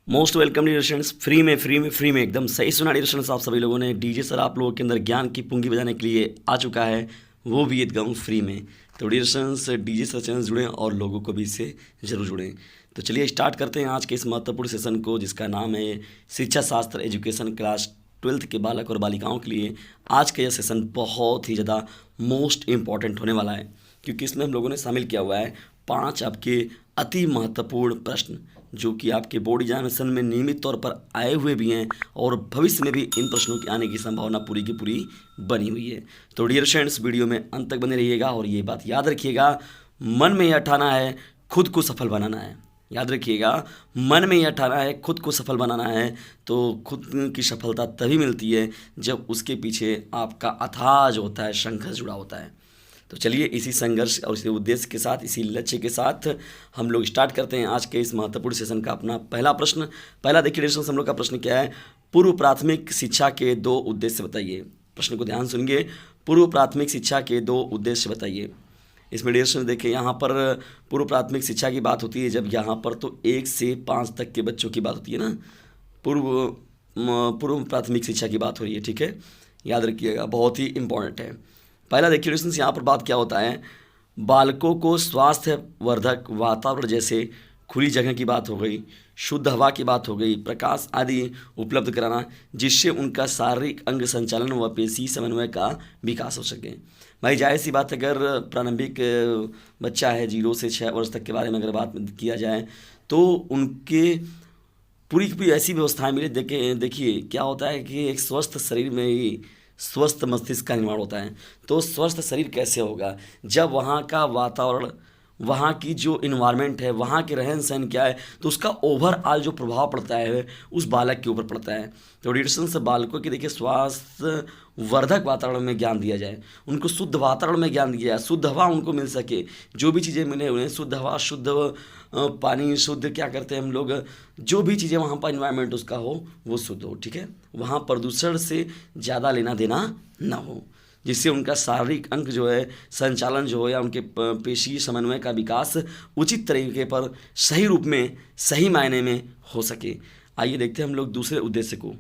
Most welcome dear students. Free में एकदम सही सुना डियर स्टूडेंट्स। आप सभी लोगों ने डीजे सर आप लोगों के अंदर ज्ञान की पुंगी बजाने के लिए आ चुका है, वो भी एकदम फ्री में। तो dear students DJ sir channel जुड़ें और लोगों को भी इससे ज़रूर जुड़ें। तो चलिए स्टार्ट करते हैं आज के इस महत्वपूर्ण सेशन को, जिसका नाम है शिक्षा शास्त्र एजुकेशन क्लास 12th के बालक और बालिकाओं के लिए। आज का यह सेशन बहुत ही ज़्यादा मोस्ट इम्पॉर्टेंट होने वाला है, क्योंकि इसमें हम लोगों ने शामिल किया हुआ है 5 आपके अति महत्वपूर्ण प्रश्न, जो कि आपके बोर्ड एग्जामिनेशन में नियमित तौर पर आए हुए भी हैं और भविष्य में भी इन प्रश्नों के आने की संभावना पूरी की पूरी बनी हुई है। तो डियर फ्रेंड्स वीडियो में अंत तक बने रहिएगा और ये बात याद रखिएगा, मन में यह ठाना है खुद को सफल बनाना है। याद रखिएगा, मन में यह ठाना है खुद को सफल बनाना है। तो खुद की सफलता तभी मिलती है जब उसके पीछे आपका अथाह जो होता है संघर्ष जुड़ा होता है। तो चलिए इसी संघर्ष और इसी उद्देश्य के साथ, इसी लक्ष्य के साथ हम लोग स्टार्ट करते हैं आज के इस महत्वपूर्ण सेशन का अपना पहला प्रश्न। पहला देखिए डियर हम लोग का प्रश्न क्या है, पूर्व प्राथमिक शिक्षा के 2 उद्देश्य बताइए। प्रश्न को ध्यान सुनिए, पूर्व प्राथमिक शिक्षा के 2 उद्देश्य बताइए। इसमें डियर देखिए, यहाँ पर पूर्व प्राथमिक शिक्षा की बात होती है जब यहाँ पर तो 1 से 5 तक के बच्चों की बात होती है ना, पूर्व प्राथमिक शिक्षा की बात हो रही है। ठीक है, याद रखिएगा, बहुत ही इंपॉर्टेंट है। पहला देखिए स्टूडेंट्स, यहाँ पर बात क्या होता है, बालकों को स्वास्थ्य वर्धक वातावरण जैसे खुली जगह की बात हो गई, शुद्ध हवा की बात हो गई, प्रकाश आदि उपलब्ध कराना, जिससे उनका शारीरिक अंग संचालन व पेशी समन्वय का विकास हो सके। भाई जाहिर सी बात, अगर प्रारंभिक बच्चा है 0 से 6 वर्ष तक के बारे में अगर बात किया जाए तो उनके पूरी की पूरी ऐसी व्यवस्थाएं मिले। देखिए क्या होता है कि एक स्वस्थ शरीर में ही स्वस्थ मस्तिष्क का निर्माण होता है। तो स्वस्थ शरीर कैसे होगा, जब वहाँ का वातावरण, वहाँ की जो इन्वायरमेंट है, वहाँ के रहन सहन क्या है, तो उसका ओवरऑल जो प्रभाव पड़ता है उस बालक के ऊपर पड़ता है। तो डिस्टेंस से बालकों की देखिए स्वास्थ्य वर्धक वातावरण में ज्ञान दिया जाए, उनको शुद्ध वातावरण में ज्ञान दिया जाए, शुद्ध हवा उनको मिल सके, जो भी चीज़ें मिले उन्हें शुद्ध हवा, शुद्ध पानी, शुद्ध क्या करते हैं हम लोग, जो भी चीज़ें वहाँ पर इन्वायरमेंट उसका हो वो शुद्ध हो। ठीक है, वहाँ प्रदूषण से ज़्यादा लेना देना ना हो, जिससे उनका शारीरिक अंग जो है संचालन जो हो या उनके पेशी समन्वय का विकास उचित तरीके पर सही रूप में सही मायने में हो सके। आइए देखते हैं हम लोग दूसरे उद्देश्य को।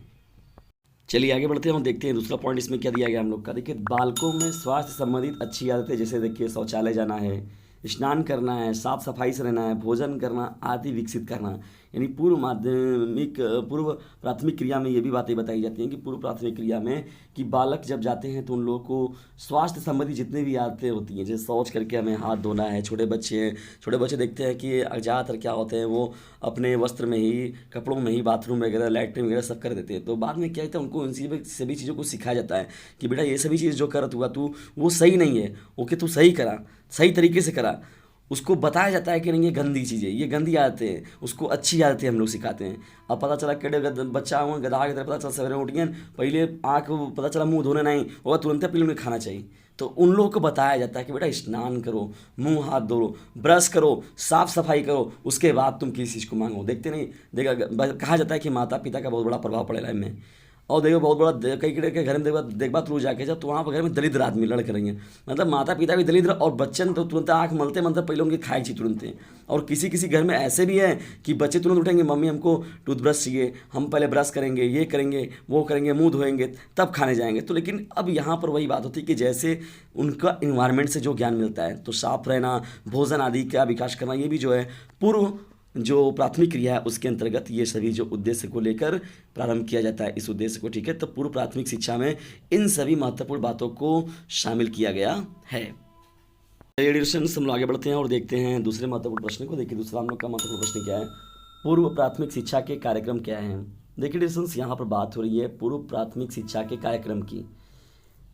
चलिए आगे बढ़ते हैं और देखते हैं दूसरा पॉइंट इसमें क्या दिया गया हम लोग का। देखिए बालकों में स्वास्थ्य संबंधित अच्छी आदतें, जैसे देखिए शौचालय जाना है, स्नान करना है, साफ सफाई से रहना है, भोजन करना आदि विकसित करना। यानी पूर्व प्राथमिक क्रिया में ये भी बातें बताई जाती हैं कि पूर्व प्राथमिक क्रिया में कि बालक जब जाते हैं तो उन लोगों को स्वास्थ्य संबंधी जितने भी आदतें होती हैं, जैसे शौच करके हमें हाथ धोना है। छोटे बच्चे हैं, छोटे बच्चे देखते हैं कि ज़्यादातर क्या होते हैं, वो अपने वस्त्र में ही, कपड़ों में ही बाथरूम वगैरह लैट्रिन वगैरह सब कर देते हैं। तो बाद में क्या होता है, उनको इन सभी चीज़ों को सिखाया जाता है कि बेटा ये सभी चीज़ जो करत हुआ तू वो सही नहीं है, ओके तू सही करा, सही तरीके से करा। उसको बताया जाता है कि नहीं ये गंदी चीज़ें, ये गंदी आदतें हैं, उसको अच्छी आदतें हम लोग सिखाते हैं। अब पता चला केड़े बच्चा हुआ गधा की तरह, पता चला सवेरे उठ गया, पहले आँख पता चला मुंह धोने नहीं और तुरंत पहले उन्हें खाना चाहिए। तो उन लोगों को बताया जाता है कि बेटा स्नान करो, मुंह हाथ धो, ब्रश करो, साफ सफाई करो, उसके बाद तुम किसी चीज़ को मांगो। देखते नहीं देखा, कहा जाता है कि माता पिता का बहुत बड़ा प्रभाव पड़ेगा इनमें। और देखो बहुत बड़ा कई के घर में देखबा तू जाके जब तो वहाँ पर घर में दलिद्र आदमी लड़ कर रही हैं, मतलब माता पिता भी दलिद्र और बच्चे तो तुरंत आँख मलते मतलब पहले उनके खाए चाहिए तुरंत। और किसी किसी घर में ऐसे भी हैं कि बच्चे तुरंत उठेंगे, मम्मी हमको टूथब्रश चाहिए, हम पहले ब्रश करेंगे, ये करेंगे, वो करेंगे, मुंह धोएंगे तब खाने जाएंगे। तो लेकिन अब यहाँ पर वही बात होती है कि जैसे उनका इन्वायरमेंट से जो ज्ञान मिलता है, तो साफ रहना, भोजन आदि का विकास करना, ये भी जो है पूर्व जो प्राथमिक क्रिया है उसके अंतर्गत ये सभी जो उद्देश्य को लेकर प्रारंभ किया जाता है इस उद्देश्य को। ठीक है, तो पूर्व प्राथमिक शिक्षा में इन सभी महत्वपूर्ण बातों को शामिल किया गया है। एडिशन हम लोग आगे बढ़ते हैं और देखते हैं दूसरे महत्वपूर्ण प्रश्न को। देखिए दूसरा हम लोग का महत्वपूर्ण प्रश्न क्या है, पूर्व प्राथमिक शिक्षा के कार्यक्रम क्या हैं। देखिए एडिशन यहाँ पर बात हो रही है पूर्व प्राथमिक शिक्षा के कार्यक्रम की।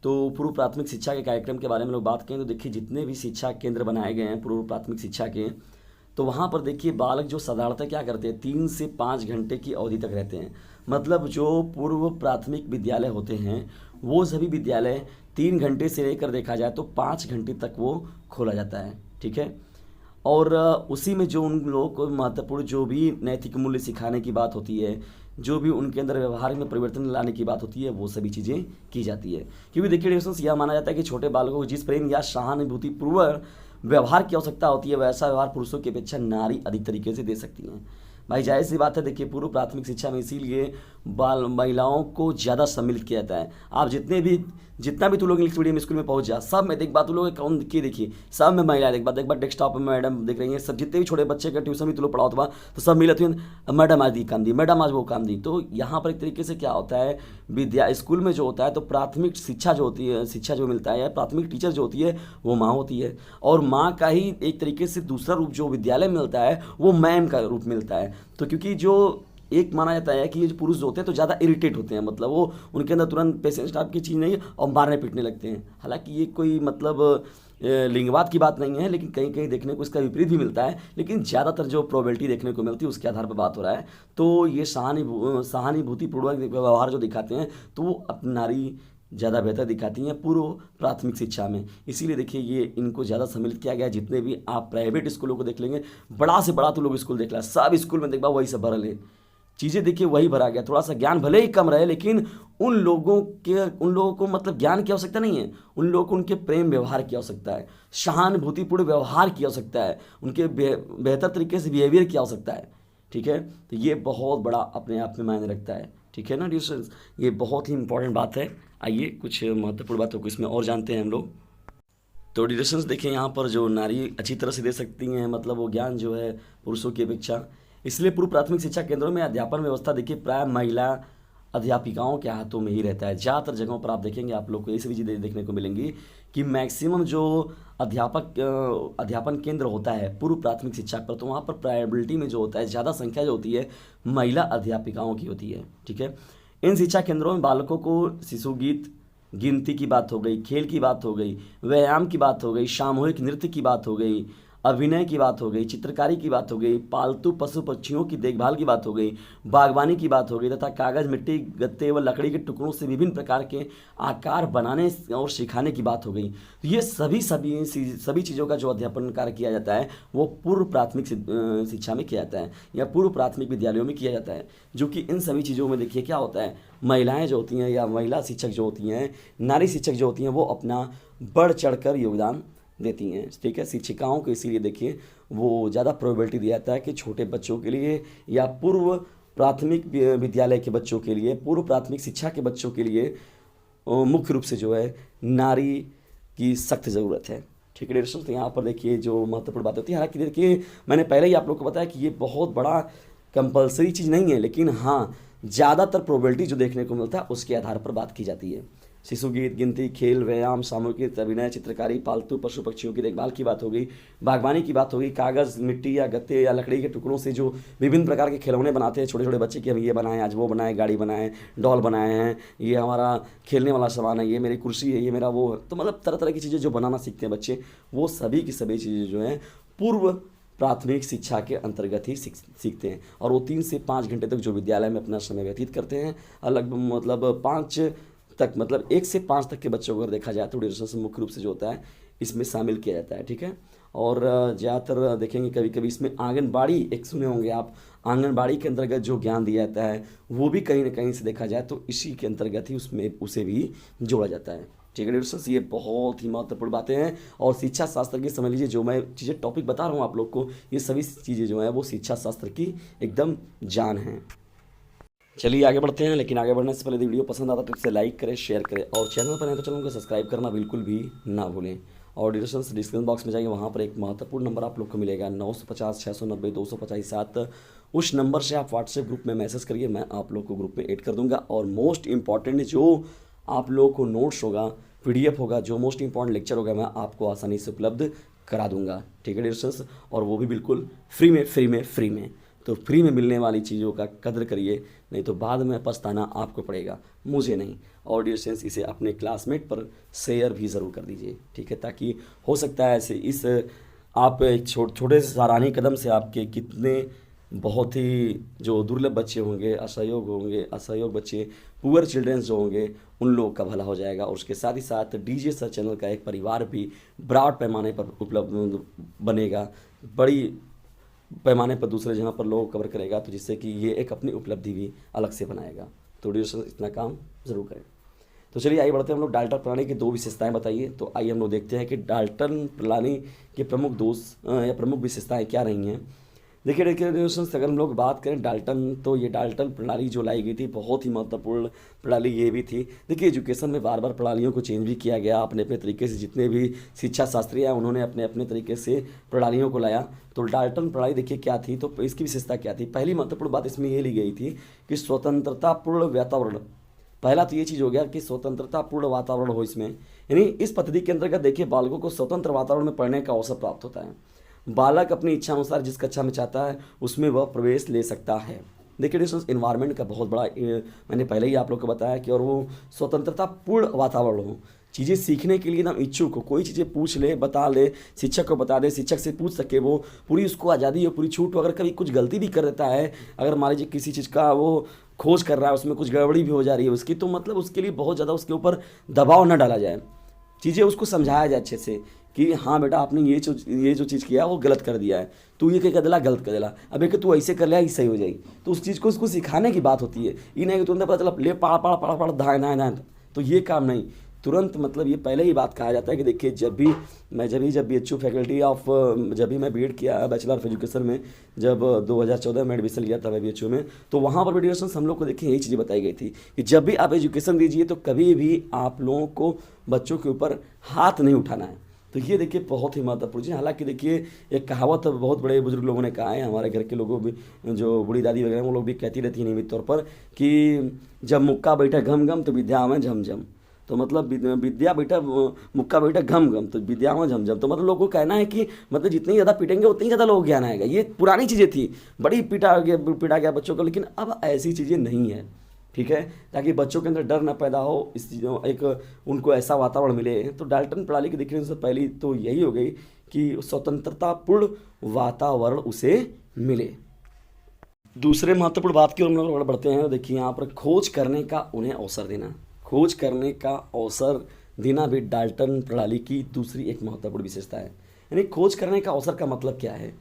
तो पूर्व प्राथमिक शिक्षा के कार्यक्रम के बारे में लोग बात करें तो देखिए जितने भी शिक्षा केंद्र बनाए गए हैं पूर्व प्राथमिक शिक्षा के, तो वहाँ पर देखिए बालक जो साधारणतः क्या करते हैं 3 से 5 घंटे की अवधि तक रहते हैं। मतलब जो पूर्व प्राथमिक विद्यालय होते हैं वो सभी विद्यालय 3 घंटे से लेकर देखा जाए तो 5 घंटे तक वो खोला जाता है। ठीक है, और उसी में जो उन लोगों को महत्वपूर्ण जो भी नैतिक मूल्य सिखाने की बात होती है, जो भी उनके अंदर व्यवहार में परिवर्तन लाने की बात होती है, वो सभी चीज़ें की जाती है। क्योंकि देखिए डिस्टेंस यह माना जाता है कि छोटे बालकों को जिस प्रेम या सहानुभूति पूर्व व्यवहार की आवश्यकता होती है, वैसा व्यवहार पुरुषों की अपेक्षा नारी अधिक तरीके से दे सकती हैं। भाई जाहिर सी बात है, देखिए पूर्व प्राथमिक शिक्षा में इसीलिए बाल महिलाओं को ज़्यादा सम्मिलित किया जाता है। आप जितना भी तू लोग इंग्लिश मीडियम स्कूल में पहुंच जा, सब में देख बात तू लोग कौन की देखिए, सब में महिला देख बात डेस्कटॉप में मैडम दिख रही हैं, सब जितने भी छोटे बच्चे का ट्यूशन भी तू लोग पढ़ाओ तो सब मिलती हैं, मैडम आज ये काम दी, मैडम आज वो काम दी। तो यहाँ पर एक तरीके से क्या होता है, विद्या स्कूल में जो होता है तो प्राथमिक शिक्षा जो होती है, शिक्षा जो मिलता है, प्राथमिक टीचर जो होती है वो माँ होती है, और माँ का ही एक तरीके से दूसरा रूप जो विद्यालय में मिलता है वो मैम का रूप मिलता है। तो क्योंकि जो एक माना जाता है कि ये जो पुरुष जो होते हैं तो ज़्यादा इरिटेट होते हैं, मतलब वो उनके अंदर तुरंत पेशेंस टाइप की चीज़ नहीं है और मारने पीटने लगते हैं। हालांकि ये कोई मतलब लिंगवाद की बात नहीं है, लेकिन कहीं कहीं देखने को इसका विपरीत भी मिलता है, लेकिन ज़्यादातर जो प्रोबेबिलिटी देखने को मिलती है उसके आधार पर बात हो रहा है। तो ये सहानुभूतिपूर्वक व्यवहार जो दिखाते हैं तो वो अपनी नारी ज़्यादा बेहतर दिखाती हैं पूर्व प्राथमिक शिक्षा में। इसीलिए देखिए ये इनको ज़्यादा सम्मिलित किया गया है। जितने भी आप प्राइवेट स्कूलों को देख लेंगे, बड़ा से बड़ा तो लोग स्कूल देख ला, सब स्कूल में देखा वही सब भरल है, चीज़ें देखिए वही भरा गया। थोड़ा सा ज्ञान भले ही कम रहे, लेकिन उन लोगों को मतलब ज्ञान की आवश्यकता नहीं है, उन लोगों को उनके प्रेम व्यवहार की आवश्यकता है, सहानुभूतिपूर्ण व्यवहार की आवश्यकता है, उनके बेहतर तरीके से बिहेवियर की आवश्यकता है। ठीक है, तो ये बहुत बड़ा अपने आप में मायने रखता है। ठीक है ना डिस्टेंस, ये बहुत ही इंपॉर्टेंट बात है। आइए कुछ महत्वपूर्ण बातों को इसमें और जानते हैं हम लोग। तो डिस्टेंस देखें, यहाँ पर जो नारी अच्छी तरह से दे सकती हैं, मतलब वो ज्ञान जो है पुरुषों की अपेक्षा। इसलिए पूर्व प्राथमिक शिक्षा केंद्रों में अध्यापन व्यवस्था देखिए प्राय महिला अध्यापिकाओं के हाथों में ही रहता है। ज़्यादातर जगहों पर आप देखेंगे, आप लोग को ये सभी चीज़ें देखने को मिलेंगी कि मैक्सिमम जो अध्यापन केंद्र होता है पूर्व प्राथमिक शिक्षा पर, तो वहाँ पर प्रायोरिटी में जो होता है ज़्यादा संख्या जो होती है महिला अध्यापिकाओं की होती है। ठीक है, इन शिक्षा केंद्रों में बालकों को शिशु गीत, गिनती की बात हो गई, खेल की बात हो गई, व्यायाम की बात हो गई, सामूहिक नृत्य की बात हो गई, अभिनय की बात हो गई, चित्रकारी की बात हो गई, पालतू पशु पक्षियों की देखभाल की बात हो गई, बागवानी की बात हो गई, तथा कागज़, मिट्टी, गत्ते व लकड़ी के टुकड़ों से विभिन्न प्रकार के आकार बनाने और सिखाने की बात हो गई। तो ये सभी चीज़ों का जो अध्यापन कार्य किया जाता है वो पूर्व प्राथमिक शिक्षा में किया जाता है या पूर्व प्राथमिक विद्यालयों में किया जाता है। जो कि इन सभी चीज़ों में देखिए क्या होता है, महिलाएं जो होती हैं या महिला शिक्षक जो होती हैं, नारी शिक्षक जो होती हैं, वो अपना बढ़ चढ़कर योगदान देती हैं। ठीक है, शिक्षिकाओं को इसीलिए देखिए वो ज़्यादा प्रोबेबिलिटी दिया जाता है कि छोटे बच्चों के लिए या पूर्व प्राथमिक विद्यालय के बच्चों के लिए, पूर्व प्राथमिक शिक्षा के बच्चों के लिए मुख्य रूप से जो है नारी की सख्त ज़रूरत है। ठीक है दोस्तों, तो यहाँ पर देखिए जो महत्वपूर्ण बात होती है, हालांकि देखिए मैंने पहले ही आप लोग को बताया कि ये बहुत बड़ा कंपलसरी चीज़ नहीं है, लेकिन हाँ ज़्यादातर प्रोबेबिलिटी जो देखने को मिलता है उसके आधार पर बात की जाती है। शिशु गीत, गिनती, खेल, व्यायाम, सामूहिक अभिनय, चित्रकारी, पालतू पशु पक्षियों की देखभाल की बात हो गई, बागवानी की बात हो गई, कागज़, मिट्टी या गत्ते या लकड़ी के टुकड़ों से जो विभिन्न प्रकार के खिलौने बनाते हैं छोटे छोटे बच्चे कि हम ये बनाएं, आज वो बनाएं, गाड़ी बनाएं, डॉल बनाए हैं, ये हमारा खेलने वाला सामान है, ये मेरी कुर्सी है, ये मेरा वो है। तो मतलब तरह तरह की चीज़ें जो बनाना सीखते हैं बच्चे, वो सभी की सभी चीज़ें जो हैं पूर्व प्राथमिक शिक्षा के अंतर्गत ही सीखते हैं। और वो 3 से 5 घंटे तक जो विद्यालय में अपना समय व्यतीत करते हैं, अलग मतलब 5 तक, मतलब 1 से 5 तक के बच्चों को अगर देखा जाए तो ड्यूरेशन मुख्य रूप से जो होता है इसमें शामिल किया जाता है। ठीक है, और ज़्यादातर देखेंगे कभी कभी इसमें आंगनबाड़ी, एक सुने होंगे आप, आंगनबाड़ी के अंतर्गत जो ज्ञान दिया जाता है वो भी कहीं ना कहीं से देखा जाए तो इसी के अंतर्गत ही उसमें उसे भी जोड़ा जाता है। ठीक है ड्यूरेशन, ये बहुत ही महत्वपूर्ण बातें हैं। और शिक्षा शास्त्र की समझ लीजिए, जो मैं चीज़ें टॉपिक बता रहा हूँ आप लोग को, ये सभी चीज़ें जो हैं वो शिक्षा शास्त्र की एकदम जान हैं। चलिए आगे बढ़ते हैं, लेकिन आगे बढ़ने से पहले यदि वीडियो पसंद आता तो इसे लाइक करें, शेयर करें, और चैनल पर नहीं तो चैनल को सब्सक्राइब करना बिल्कुल भी ना भूलें। और डिस्क्रिप्शन बॉक्स में जाइए, वहाँ पर एक महत्वपूर्ण नंबर आप लोग को मिलेगा 950 690 250 7। उस नंबर से आप व्हाट्सएप ग्रुप में मैसेज करिए, मैं आप लोग को ग्रुप में ऐड कर दूंगा। और मोस्ट इंपॉर्टेंट जो आप लोगों को नोट्स होगा, PDF होगा, जो मोस्ट इंपॉर्टेंट लेक्चर होगा, मैं आपको आसानी से उपलब्ध करा दूंगा। ठीक है डिस्टेंस, और वो भी बिल्कुल फ्री में। तो फ्री में मिलने वाली चीज़ों का कदर करिए, नहीं तो बाद में पछताना आपको पड़ेगा, मुझे नहीं। और डिस्टेंस इसे अपने क्लासमेट पर शेयर भी ज़रूर कर दीजिए। ठीक है, ताकि हो सकता है ऐसे आप एक छोटे से सराहनीय कदम से आपके कितने बहुत ही जो दुर्लभ बच्चे होंगे, असहयोग बच्चे, पुअर चिल्ड्रंस जो होंगे, उन लोगों का भला हो जाएगा। और उसके साथ ही साथ DJ सर चैनल का एक परिवार भी ब्रॉड पैमाने पर उपलब्ध बनेगा, बड़ी पैमाने पर दूसरे जगह पर लोग कवर करेगा, तो जिससे कि ये एक अपनी उपलब्धि भी अलग से बनाएगा। तो डिस्टेंस इतना काम ज़रूर करें। तो चलिए आइए बढ़ते हैं हम लोग। डाल्टन प्रणाली की 2 विशेषताएं बताइए। तो आइए हम लोग देखते हैं कि डाल्टन प्रणाली के प्रमुख दोष या प्रमुख विशेषताएं क्या रही हैं। देखिए डेकोरेशंस अगर हम लोग बात करें डाल्टन, तो ये डाल्टन प्रणाली जो लाई गई थी बहुत ही महत्वपूर्ण प्रणाली ये भी थी। देखिए एजुकेशन में बार बार प्रणालियों को चेंज भी किया गया अपने अपने तरीके से, जितने भी शिक्षा शास्त्री हैं उन्होंने अपने अपने तरीके से प्रणालियों को लाया। तो डाल्टन प्रणाली देखिए क्या थी, तो इसकी विशेषता क्या थी। पहली महत्वपूर्ण बात इसमें ये ली गई थी कि स्वतंत्रतापूर्ण वातावरण। पहला तो ये चीज़ हो गया कि स्वतंत्रतापूर्ण वातावरण हो इसमें, यानी इस पद्धति के अंतर्गत देखिए बालकों को स्वतंत्र वातावरण में पढ़ने का अवसर प्राप्त होता है। बालक अपनी इच्छा अनुसार जिस कक्षा में चाहता है उसमें वह प्रवेश ले सकता है। देखिए डिस्टेंस इन्वायरमेंट का बहुत बड़ा मैंने पहले ही आप लोग को बताया कि, और वो स्वतंत्रतापूर्ण वातावरण हो। चीज़ें सीखने के लिए ना इच्छुक हो, कोई चीज़ें पूछ ले, बता ले, शिक्षक को बता दे, शिक्षक से पूछ सके, वो पूरी उसको आज़ादी हो, पूरी छूट हो। अगर कभी कुछ गलती भी कर देता है, अगर मान लीजिए किसी चीज़ का वो खोज कर रहा है, उसमें कुछ गड़बड़ी भी हो जा रही है उसकी, तो मतलब उसके लिए बहुत ज़्यादा उसके ऊपर दबाव न डाला जाए। चीज़ें उसको समझाया जाए अच्छे से कि हाँ बेटा आपने ये जो चीज़ किया वो गलत कर दिया है, तू ये क्या कर दिला, गलत कर दिला, अब एक तू ऐसे कर लिया ये सही हो जाएगी। तो उस चीज़ को उसको सिखाने की बात होती है। ये नहीं कि तुरंत पता चला ले पढ़ पढ़ पढ़ पढ़ धाए धाए धाए, तो ये काम नहीं। तुरंत मतलब ये पहले ही बात कहा जाता है कि देखिए जब भी एच फैकल्टी ऑफ जब भी मैं बीएड किया बैचलर ऑफ एजुकेशन में, जब 2014 में एडमिशन लिया था मैं बीएचयू में, तो वहाँ पर भी हम लोग को देखिए यही चीज़ें बताई गई थी कि जब भी आप एजुकेशन दीजिए तो कभी भी आप लोगों को बच्चों के ऊपर हाथ नहीं उठाना है। तो ये देखिए बहुत ही महत्वपूर्ण चीज़। हालांकि देखिए एक कहावत बहुत बड़े बुजुर्ग लोगों ने कहा है, हमारे घर के लोगों भी, जो बूढ़ी दादी वगैरह वो लोग भी कहती रहती है नियमित तौर पर कि जब मुक्का बैठा घम घम तो विद्या में झम झम। तो मतलब विद्या बैठा मुक्का बैठा घम घम तो विद्या में झम झम। तो मतलब लोगों को कहना है कि मतलब जितनी ज़्यादा पीटेंगे उतनी ज़्यादा लोगों को ज्ञान आएगा। ये पुरानी चीज़ें थी, बड़ी पीटा गया बच्चों को, लेकिन अब ऐसी चीज़ें नहीं है, ठीक है। ताकि बच्चों के अंदर डर न पैदा हो, इस चीज़ों एक उनको ऐसा वातावरण मिले। तो डाल्टन प्रणाली की देखने से पहली तो यही हो गई कि स्वतंत्रतापूर्ण वातावरण उसे मिले। दूसरे महत्वपूर्ण बात की ओर हम लोग बढ़ते हैं। देखिए यहाँ पर खोज करने का उन्हें अवसर देना। खोज करने का अवसर देना भी डाल्टन प्रणाली की दूसरी एक महत्वपूर्ण विशेषता है। यानी खोज करने का अवसर का मतलब क्या है।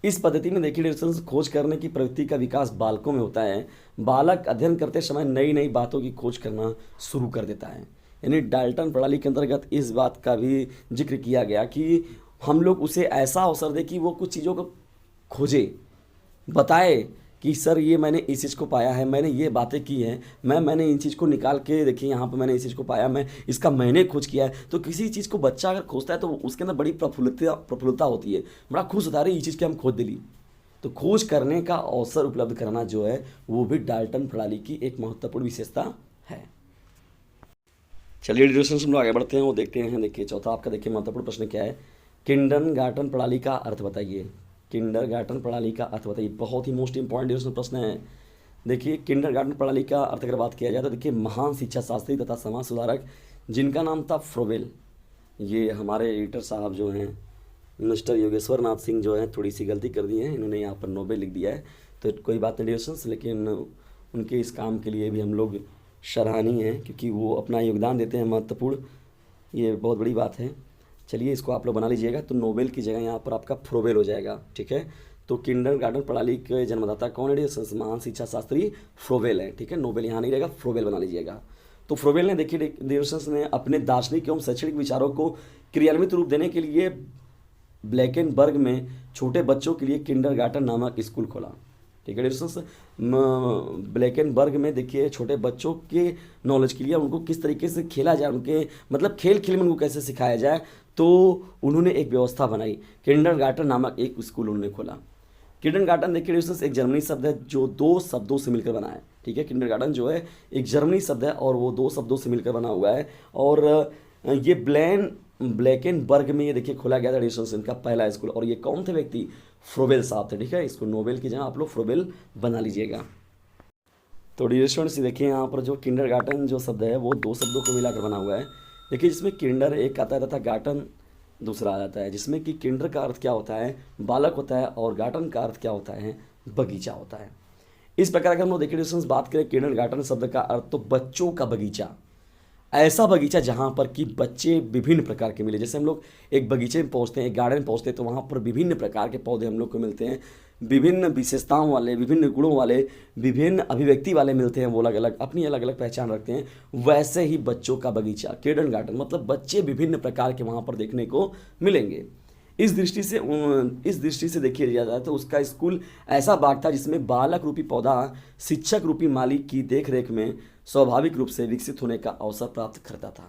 इस पद्धति में देखिए डिस्टेंस खोज करने की प्रवृत्ति का विकास बालकों में होता है। बालक अध्ययन करते समय नई नई बातों की खोज करना शुरू कर देता है। यानी डाल्टन प्रणाली के अंतर्गत इस बात का भी जिक्र किया गया कि हम लोग उसे ऐसा अवसर दें कि वो कुछ चीज़ों को खोजे, बताए कि सर ये मैंने इस चीज़ को पाया है, मैंने ये बातें की हैं, मैंने इन चीज़ को निकाल के देखिए यहाँ पर मैंने इस चीज़ को पाया, मैं इसका मैंने खोज किया है। तो किसी चीज़ को बच्चा अगर खोजता है तो उसके अंदर बड़ी प्रफुल्लता होती है, बड़ा खुश होता है ये चीज़ की हम खोज दिली। तो खोज करने का अवसर उपलब्ध कराना जो है वो भी डाल्टन प्रणाली की एक महत्वपूर्ण विशेषता है। चलिए डिस्कशन हम लोग आगे बढ़ते हैं, वो देखते हैं। देखिए चौथा आपका देखिए महत्वपूर्ण प्रश्न क्या है, किंडरगार्टन प्रणाली का अर्थ बताइए। किंडरगार्टन प्रणाली का अर्थ बताइए, बहुत ही मोस्ट इंपॉर्टेंट प्रश्न है। देखिए किंडरगार्टन प्रणाली का अर्थ अगर बात किया जाए तो देखिए महान शिक्षा शास्त्री तथा समाज सुधारक जिनका नाम था फ्रोबेल, ये हमारे एडिटर साहब जो हैं मिस्टर योगेश्वर नाथ सिंह जो है थोड़ी सी गलती कर दी है, इन्होंने यहाँ पर नोबेल लिख दिया है, तो कोई बात नहीं डिस्कशंस, लेकिन उनके इस काम के लिए भी हम लोग सराहनीय हैं क्योंकि वो अपना योगदान देते हैं महत्वपूर्ण, ये बहुत बड़ी बात है। चलिए इसको आप लोग बना लीजिएगा, तो नोबेल की जगह यहाँ पर आपका फ्रोबेल हो जाएगा, ठीक है। तो किंडरगार्टन प्रणाली के जन्मदाता कौन है, महान शिक्षा शास्त्री फ्रोबेल है, ठीक है। नोबेल यहाँ नहीं रहेगा, फ्रोबेल बना लीजिएगा। तो फ्रोबेल ने देखिए डिस्कशंस ने अपने दार्शनिक एवं शैक्षणिक विचारों को क्रियान्वित रूप देने के लिए ब्लैकेनबर्ग में छोटे बच्चों के लिए किंडरगार्टन नामक स्कूल खोला, ठीक है डिस्कशंस। ब्लैकेनबर्ग में देखिए छोटे बच्चों के नॉलेज के लिए उनको किस तरीके से खेला जाए, उनके मतलब खेल खेल में उनको कैसे सिखाया जाए, तो उन्होंने एक व्यवस्था बनाई। किंडरगार्टन नामक एक स्कूल उन्होंने खोला। किंडरगार्टन देखिए डिस्कशंस एक जर्मनी शब्द है जो दो शब्दों से मिलकर बना है, ठीक है। किंडरगार्टन जो है एक जर्मनी शब्द है और वो दो शब्दों से मिलकर बना हुआ है, और ये ब्लैकेनबर्ग में ये देखिए खोला गया था डिस्कशंस इनका पहला स्कूल। और ये कौन थे व्यक्ति, फ्रोबेल साहब थे, ठीक है। इसको नोबेल की जगह आप लोग फ्रोबेल बना लीजिएगा। तो डिस्कशंस देखिए यहाँ पर जो किंडरगार्टन जो शब्द है वो दो शब्दों को मिलाकर बना हुआ है। देखिए जिसमें किंडर एक आता है तथा गार्टन दूसरा आ जाता है, जिसमें कि किंडर का अर्थ क्या होता है, बालक होता है, और गार्टन का अर्थ क्या होता है, बगीचा होता है। इस प्रकार अगर हम लोग देखिए डिस्कशंस बात करें किंडरगार्टन शब्द का अर्थ तो बच्चों का बगीचा, ऐसा बगीचा जहाँ पर कि बच्चे विभिन्न प्रकार के मिले। जैसे हम लोग एक बगीचे में पहुँचते हैं, एक गार्डन में पहुँचते हैं, तो वहाँ पर विभिन्न प्रकार के पौधे हम लोग को मिलते हैं, विभिन्न विशेषताओं वाले, विभिन्न गुणों वाले, विभिन्न अभिव्यक्ति वाले मिलते हैं, वो अलग अलग अपनी अलग अलग पहचान रखते हैं। वैसे ही बच्चों का बगीचा किंडरगार्टन मतलब बच्चे विभिन्न प्रकार के वहाँ पर देखने को मिलेंगे। इस दृष्टि से देखिए जाता है तो उसका स्कूल ऐसा बाग था जिसमें बालक रूपी पौधा शिक्षक रूपी मालिक की देखरेख में स्वाभाविक रूप से विकसित होने का अवसर प्राप्त करता था।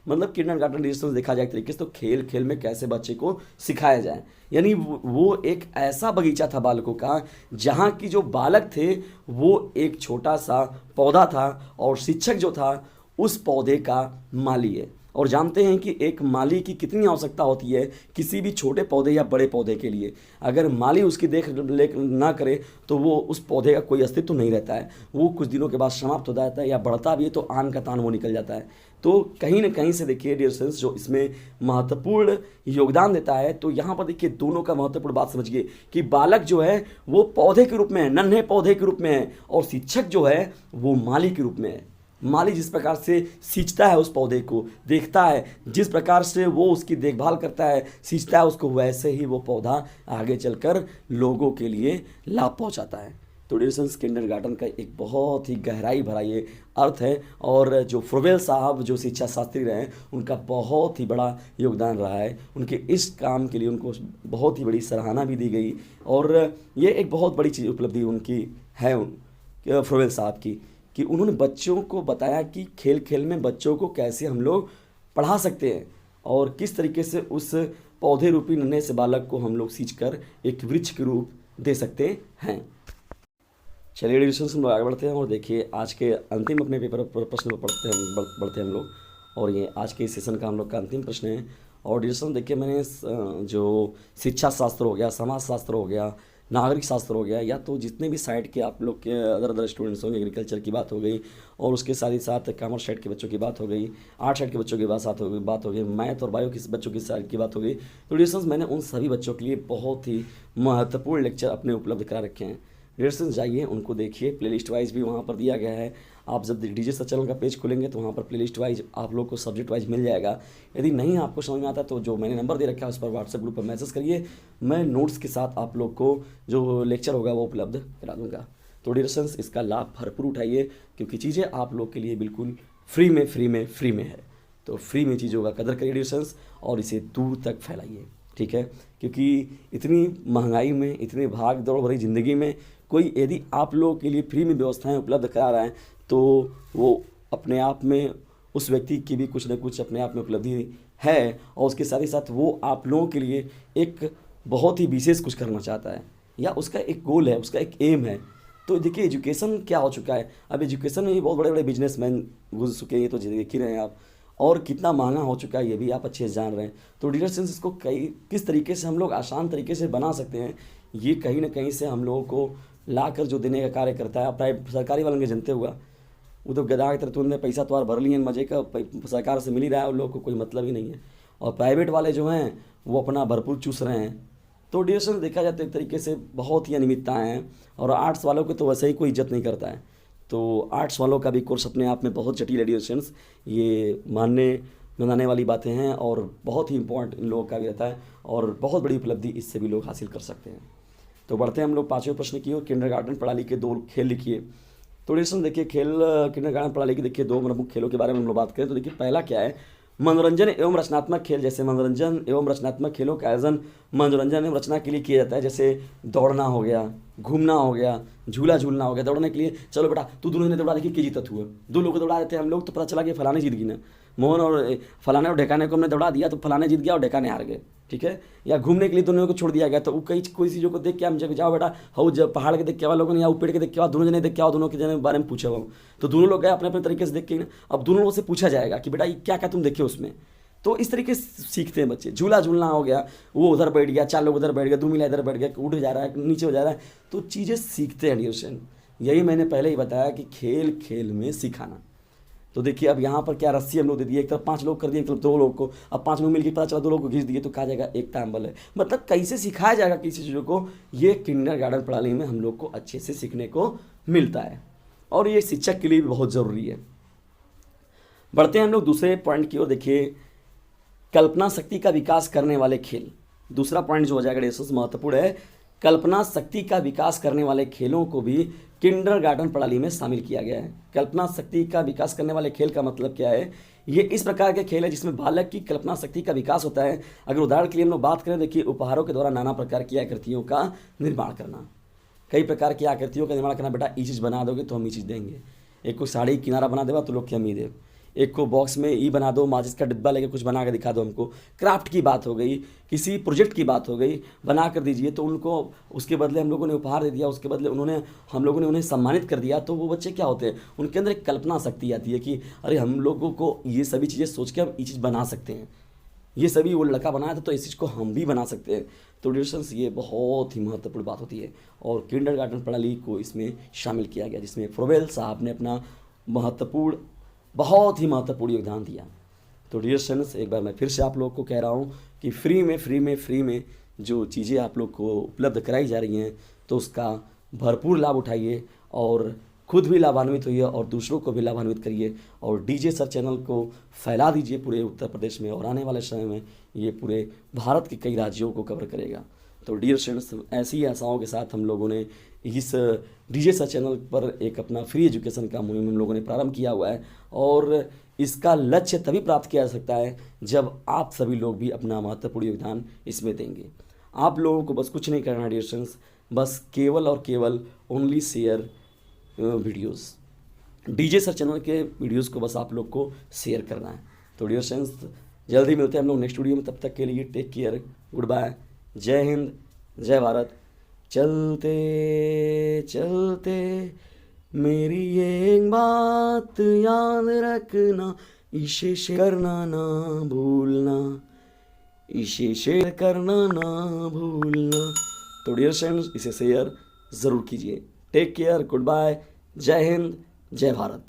मतलब किंडरगार्टन डिस्टेंस देखा जाए एक तरीके से तो खेल खेल में कैसे बच्चे को सिखाया जाए, यानी वो एक ऐसा बगीचा था बालकों का जहाँ की जो बालक थे वो एक छोटा सा पौधा था और शिक्षक जो था उस पौधे का माली है। और जानते हैं कि एक माली की कितनी आवश्यकता होती है किसी भी छोटे पौधे या बड़े पौधे के लिए। अगर माली उसकी देख रेख ना करे तो वो उस पौधे का कोई अस्तित्व तो नहीं रहता है, वो कुछ दिनों के बाद समाप्त हो जाता है या बढ़ता भी है तो आन का तान वो निकल जाता है। तो कहीं ना कहीं से देखिए डियर स्टूडेंट्स जो इसमें महत्वपूर्ण योगदान देता है, तो यहाँ पर देखिए दोनों का महत्वपूर्ण बात समझिए कि बालक जो है वो पौधे के रूप में है, नन्हे पौधे के रूप में है, और शिक्षक जो है वो माली के रूप में है। माली जिस प्रकार से सींचता है उस पौधे को, देखता है, जिस प्रकार से वो उसकी देखभाल करता है, सींचता है उसको, वैसे ही वो पौधा आगे चलकर लोगों के लिए लाभ पहुंचाता है। तो डियर्स किंडरगार्टन का एक बहुत ही गहराई भरा ये अर्थ है, और जो फ्रोवेल साहब जो शिक्षा शास्त्री रहे हैं उनका बहुत ही बड़ा योगदान रहा है। उनके इस काम के लिए उनको बहुत ही बड़ी सराहना भी दी गई, और ये एक बहुत बड़ी चीज़ उपलब्धि उनकी है फ्रोवेल साहब की, कि उन्होंने बच्चों को बताया कि खेल खेल में बच्चों को कैसे हम लोग पढ़ा सकते हैं और किस तरीके से उस पौधे रूपी नन्हे से बालक को हम लोग सींच कर एक वृक्ष के रूप दे सकते हैं। चलिए डिस्कशन हम लोग आगे बढ़ते हैं और देखिए आज के अंतिम अपने पेपर पर प्रश्न बढ़ते हैं हम लोग, और ये आज के सेशन का हम लोग का अंतिम प्रश्न है। और डिस्कशन देखिए मैंने जो शिक्षा शास्त्र हो गया, समाज शास्त्र हो गया, नागरिक शास्त्र हो गया, या तो जितने भी साइड के आप लोग के अदर स्टूडेंट्स होंगे, एग्रीकल्चर की बात हो गई, और उसके साथ ही साथ कॉमर्स साइड के बच्चों की बात हो गई, आर्ट साइड के बच्चों की बात हो गई, मैथ और बायो के बच्चों की साइड की बात हो गई। तो डिस्कशन मैंने उन सभी बच्चों के लिए बहुत ही महत्वपूर्ण लेक्चर अपने उपलब्ध करा रखे हैं। डिस्कशन जाइए उनको देखिए, प्लेलिस्ट वाइज भी वहाँ पर दिया गया है। आप जब डीजे सर चैनल का पेज खोलेंगे तो वहाँ पर प्लेलिस्ट वाइज आप लोग को सब्जेक्ट वाइज मिल जाएगा। यदि नहीं आपको समझ में आता तो जो मैंने नंबर दे रखा है उस पर व्हाट्सएप ग्रुप पर मैसेज करिए, मैं नोट्स के साथ आप लोग को जो लेक्चर होगा वो उपलब्ध करा दूँगा। तो डियर स्टूडेंट्स इसका लाभ भरपूर उठाइए, क्योंकि चीज़ें आप लोग के लिए बिल्कुल फ्री में है। तो फ्री में चीज़ों का कदर करिए डियर स्टूडेंट्स, और इसे दूर तक फैलाइए, ठीक है। क्योंकि इतनी महंगाई में, इतनी भाग दौड़ भरी ज़िंदगी में कोई यदि आप लोगों के लिए फ्री में व्यवस्थाएं उपलब्ध करा रहा है तो वो अपने आप में उस व्यक्ति की भी कुछ न कुछ अपने आप में उपलब्धि है, और उसके साथ ही साथ वो आप लोगों के लिए एक बहुत ही विशेष कुछ करना चाहता है, या उसका एक गोल है, उसका एक एम है। तो देखिए एजुकेशन क्या हो चुका है, अब एजुकेशन में ही बहुत बड़े बड़े बिजनेसमैन घुस चुके हैं, तो देख ही रहे हैं आप, और कितना महंगा हो चुका है ये भी आप अच्छे से जान रहे हैं। तो डियर स्टूडेंट्स इसको किस तरीके से हम लोग आसान तरीके से बना सकते हैं, ये कहीं ना कहीं से हम लोगों को ला कर जो देने का कार्य करता है। प्राइवेट सरकारी वालों के जनते हुआ वो तो गधा की तरह तुमने पैसा तो भर लिए मजे का, सरकार से मिल ही रहा है, उन लोगों को कोई मतलब ही नहीं है, और प्राइवेट वाले जो हैं वो अपना भरपूर चूस रहे हैं। तो डियर स्टूडेंट्स देखा जाए तो एक तरीके से बहुत ही अनियमितताएँ हैं, और आर्ट्स वालों को तो वैसे ही कोई इज्जत नहीं करता है। तो आर्ट्स वालों का भी कोर्स अपने आप में बहुत जटिल है डियर स्टूडेंट्स, ये मनाने वाली बातें हैं, और बहुत ही इंपॉर्टेंट इन लोगों का भी रहता है, और बहुत बड़ी उपलब्धि इससे भी लोग हासिल कर सकते हैं। तो बढ़ते हैं हम लोग पाँचवें प्रश्न की ओर। किंडरगार्टन प्रणाली के 2 खेल लिखिए। तो डिस्कशन देखिए किंडरगार्टन प्रणाली की देखिए 2 प्रमुख खेलों के बारे में हम लोग बात करें तो देखिए पहला क्या है, मनोरंजन एवं रचनात्मक खेल। जैसे मनोरंजन एवं रचनात्मक खेलों का आयोजन मनोरंजन एवं रचना के लिए किया जाता है, जैसे दौड़ना हो गया, घूमना हो गया, झूला झूलना हो गया। दौड़ने के लिए चलो बेटा तू दोनों ने दौड़ा, देखिए के जीतत हुआ, 2 लोग दौड़ा देते हैं हम लोग तो पता चला कि फलाने जीत गई ना, मोहन और फलाने और ढेकाने को हमने दौड़ा दिया तो फलाने जीत गया और ढेकाने हार गए, ठीक है। या घूमने के लिए दोनों को छोड़ दिया गया, तो कोई चीज़ों को देख के हम जाओ बेटा हाउ जब पहाड़ के देख के आवा लोगों ने, या पेड़ के देख के आवा, दोनों जने देख के आओ, दोनों के जने बारे में पूछा हुआ, तो दोनों लोग गए अपने अपने तरीके से देख के। अब दोनों लोगों से पूछा जाएगा कि बेटा ये क्या क्या तुम देखे उसमें, तो इस तरीके से सीखते हैं बच्चे। झूला झूलना हो गया, वो उधर बैठ गया, 4 लोग उधर बैठ गए, 2 मिला इधर बैठ गया, उठ जा रहा है, नीचे हो जा रहा है, तो चीज़ें सीखते हैं डियर। यही मैंने पहले ही बताया कि खेल खेल में सिखाना। तो देखिए अब यहाँ पर क्या रस्सी हम लोग दे दिए, एक तरफ 5 लोग कर दिए, एक तरफ 2 लोग को, अब 5 लोग मिलकर पता चला 2 लोग को खींच दिए, तो कहा जाएगा एक तांबल है। मतलब कैसे सिखाया जाएगा किसी चीज़ों को, ये किंडरगार्टन प्रणाली में हम लोग को अच्छे से सीखने को मिलता है, और ये शिक्षक के लिए भी बहुत ज़रूरी है। बढ़ते हैं हम लोग दूसरे पॉइंट की ओर। देखिए कल्पना शक्ति का विकास करने वाले खेल, दूसरा पॉइंट जो हो जाएगा डिस्कस महत्वपूर्ण है, कल्पना शक्ति का विकास करने वाले खेलों को भी किंडरगार्टन प्रणाली में शामिल किया गया है। कल्पना शक्ति का विकास करने वाले खेल का मतलब क्या है? ये इस प्रकार के खेल है जिसमें बालक की कल्पना शक्ति का विकास होता है। अगर उदाहरण के लिए हम लोग बात करें, देखिए, उपहारों के द्वारा नाना प्रकार की आकृतियों का निर्माण करना। कई प्रकार की आकृतियों का निर्माण करना। बेटा ये चीज़ बना दोगे तो हम ये चीज़ देंगे। एक को साड़ी किनारा बना देगा तो लोग क्या उम्मीद है। एक को बॉक्स में ई बना दो, माचिस का डिब्बा लेके कुछ बना कर दिखा दो हमको। क्राफ्ट की बात हो गई, किसी प्रोजेक्ट की बात हो गई, बना कर दीजिए तो उनको उसके बदले हम लोगों ने उपहार दे दिया, उसके बदले हम लोगों ने उन्हें सम्मानित कर दिया। तो वो बच्चे क्या होते हैं, उनके अंदर एक कल्पना शक्ति आती है कि अरे हम लोगों को ये सभी चीज़ें सोच के हम ये चीज़ बना सकते हैं। ये सभी वो लड़का बनाया था तो इस चीज़ को हम भी बना सकते हैं। तो डिस्टेंस ये बहुत ही महत्वपूर्ण बात होती है और किंडरगार्टन प्रणाली को इसमें शामिल किया गया, जिसमें फ्रोबेल साहब ने अपना बहुत ही महत्वपूर्ण योगदान दिया। तो डियर स्टूडेंट्स, एक बार मैं फिर से आप लोग को कह रहा हूँ कि फ्री में जो चीज़ें आप लोग को उपलब्ध कराई जा रही हैं तो उसका भरपूर लाभ उठाइए और खुद भी लाभान्वित होइए और दूसरों को भी लाभान्वित करिए। और डीजे सर चैनल को फैला दीजिए पूरे उत्तर प्रदेश में, और आने वाले समय में ये पूरे भारत के कई राज्यों को कवर करेगा। तो डियर स्टूडेंट्स, ऐसी ही आशाओं के साथ हम लोगों ने इस डीजे सर चैनल पर एक अपना फ्री एजुकेशन का मुहिम हम लोगों ने प्रारंभ किया हुआ है और इसका लक्ष्य तभी प्राप्त किया जा सकता है जब आप सभी लोग भी अपना महत्वपूर्ण योगदान इसमें देंगे। आप लोगों को बस कुछ नहीं करना डियर स्टूडेंट्स, बस केवल और केवल only share videos. DJ sir channel के वीडियोस को बस आप लोग को शेयर करना है। तो डियर स्टूडेंट्स, जल्दी मिलते हैं हम लोग नेक्स्ट वीडियो में। तब तक के लिए टेक केयर, गुड बाय, जय हिंद, जय भारत। चलते चलते मेरी एक बात याद रखना, इसे शेयर करना ना भूलना, इसे शेयर करना ना भूलना। तो डियर फ्रेंड्स, इसे शेयर ज़रूर कीजिए। टेक केयर, गुड बाय, जय हिंद, जय भारत।